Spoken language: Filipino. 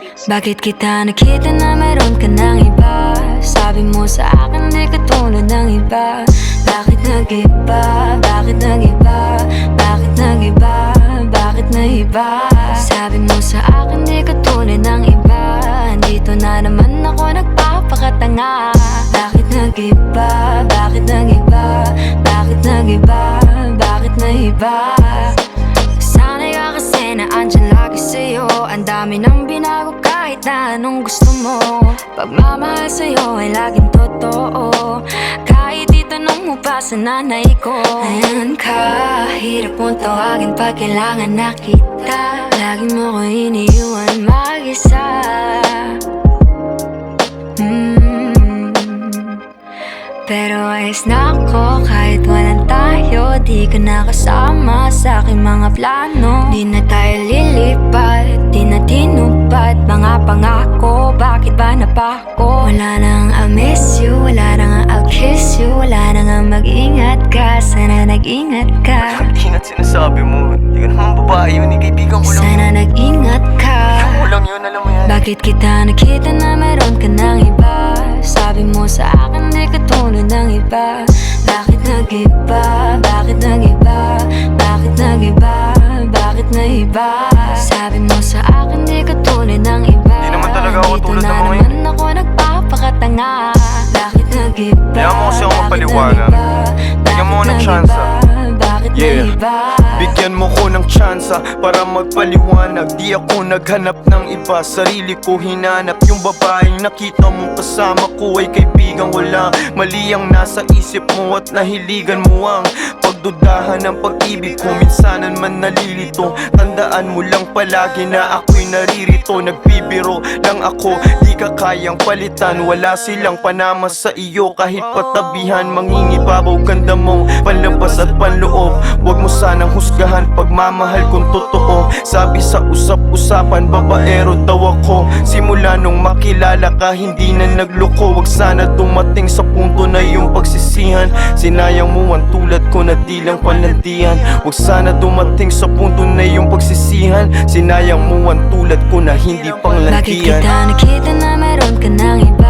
Bakit kita nakita na meron ka ng iba? Sabi mo sa akin di ka tulad ng iba. Bakit nag-iba? Bakit nag-iba? Bakit nag-iba? Bakit nag-iba? Sabi mo sa akin di ka tulad ng iba. Dito na naman ako nagpapakatanga. Bakit nag-iba? Bakit nag-iba? Bakit nag-iba? Bakit nag-iba? Sanay ka kasi na andyan lagi sa'yo. Ang dami nang binago kahit na anong gusto mo. Pagmamahal sa'yo ay laging totoo. Kahit itanong mo pa sa nanay ko. Ayan ka, hirap mong tawagin pag kailangan na kita. Lagi mo ko iniiwan mag-isa. Pero ayos na ako kahit walang tayo. Di ka nakasama sa aking mga plano. Di na tayo lilipat, di na tinupad mga pangako. Bakit ba napako? Wala nang I'll miss you, wala nang I'll kiss you. Wala nang mag-ingat ka, sana nag-ingat ka. Ingat sinasabi mo, di ka naman babae yun, kaibigan ko lang. Sana nag-ingat ka. Kaibigan ko lang yun, alam mo yan. Bakit kita nakita na meron ka ng iba? Sabi mo sa akin di ka tulad ng iba. Bakit nag-iba? Bakit nag-iba? Bakit nag-iba? Bakit nag-iba? Sabi mo sa akin di ka tulad ng iba. Di naman talaga ako Dito tulad na ng mga naman ako nagpapakatanga. Bakit nag-iba? Kaya mo kasi ako Bakit mapaliwanag. nag-iba? Bigyan mo ako ng Bakit tsansa. nag-iba? Bakit Yeah. nag-iba? Bigyan mo ko ng tsansa para magpaliwanag. Di ako naghanap ng iba, sarili ko hinanap. Yung babaeng nakita mong kasama ko ay kaibigan ko lang. Mali ang nasa isip mo at nahiligan mo ang pagdudahan ng pag-ibig ko. Minsanan man nalilito, tandaan mo lang palagi na ako'y naririto. Nagbibiro lang ako, di ka kayang palitan. Wala silang panama sa iyo kahit patabihan. Mangingibabaw ganda mong panlabas at panloob. Huwag mo sanang husgahan pagmamahal kung totoo. Sabi sa usap-usapan, babaero daw ako. Simula nung makilala ka, hindi na nagloko. Huwag sana dumating sa punto na yung pagsisihan. Sinayang mo ang tulad ko na di lang palandian. Huwag sana dumating sa punto na yung pagsisihan. Sinayang mo ang tulad ko na hindi Bakit panglandian. kita nakita na meron ka ng iba?